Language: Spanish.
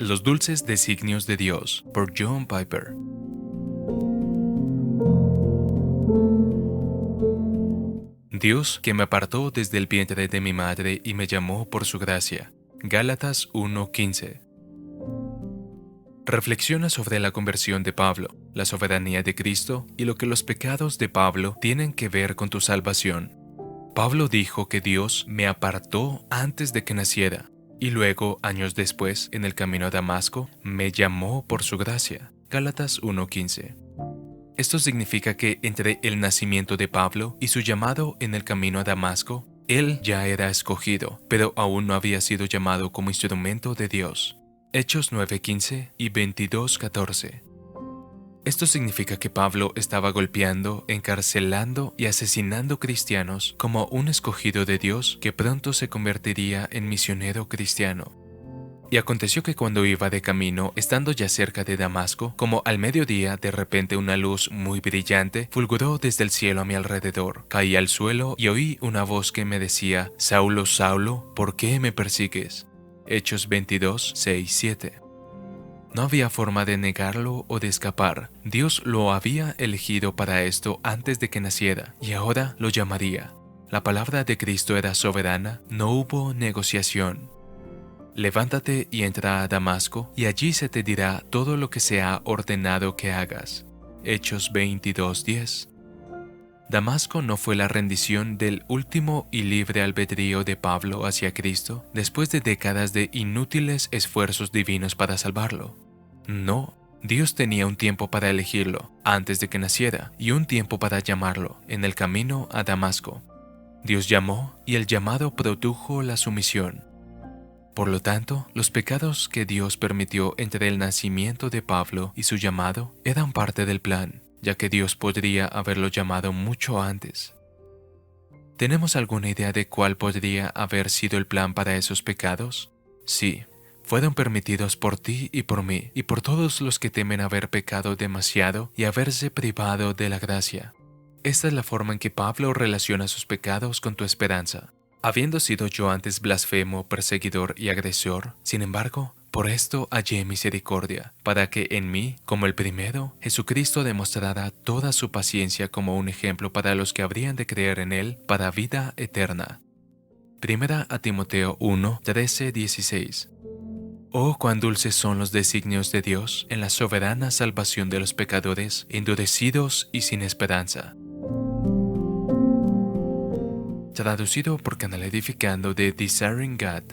Los dulces designios de Dios, por John Piper. Dios, que me apartó desde el vientre de mi madre y me llamó por su gracia. Gálatas 1:15. Reflexiona sobre la conversión de Pablo, la soberanía de Cristo y lo que los pecados de Pablo tienen que ver con tu salvación. Pablo dijo que Dios me apartó antes de que naciera, y luego, años después, en el camino a Damasco, me llamó por su gracia. Gálatas 1:15. Esto significa que entre el nacimiento de Pablo y su llamado en el camino a Damasco, él ya era escogido, pero aún no había sido llamado como instrumento de Dios. Hechos 9:15 y 22:14. Esto significa que Pablo estaba golpeando, encarcelando y asesinando cristianos como un escogido de Dios que pronto se convertiría en misionero cristiano. Y aconteció que cuando iba de camino, estando ya cerca de Damasco, como al mediodía, de repente una luz muy brillante fulguró desde el cielo a mi alrededor. Caí al suelo y oí una voz que me decía: Saulo, Saulo, ¿por qué me persigues? Hechos 22:6-7. No había forma de negarlo o de escapar. Dios lo había elegido para esto antes de que naciera, y ahora lo llamaría. La palabra de Cristo era soberana, no hubo negociación. Levántate y entra a Damasco, y allí se te dirá todo lo que se ha ordenado que hagas. Hechos 22:10. Damasco no fue la rendición del último y libre albedrío de Pablo hacia Cristo después de décadas de inútiles esfuerzos divinos para salvarlo. No, Dios tenía un tiempo para elegirlo, antes de que naciera, y un tiempo para llamarlo, en el camino a Damasco. Dios llamó, y el llamado produjo la sumisión. Por lo tanto, los pecados que Dios permitió entre el nacimiento de Pablo y su llamado eran parte del plan, ya que Dios podría haberlo llamado mucho antes. ¿Tenemos alguna idea de cuál podría haber sido el plan para esos pecados? Sí, fueron permitidos por ti y por mí, y por todos los que temen haber pecado demasiado y haberse privado de la gracia. Esta es la forma en que Pablo relaciona sus pecados con tu esperanza. Habiendo sido yo antes blasfemo, perseguidor y agresor, sin embargo, por esto hallé misericordia, para que en mí, como el primero, Jesucristo demostrara toda su paciencia como un ejemplo para los que habrían de creer en Él para vida eterna. Primera a Timoteo 1:13-16. Oh, cuán dulces son los designios de Dios en la soberana salvación de los pecadores, endurecidos y sin esperanza. Traducido por Canal Edificando de Desiring God.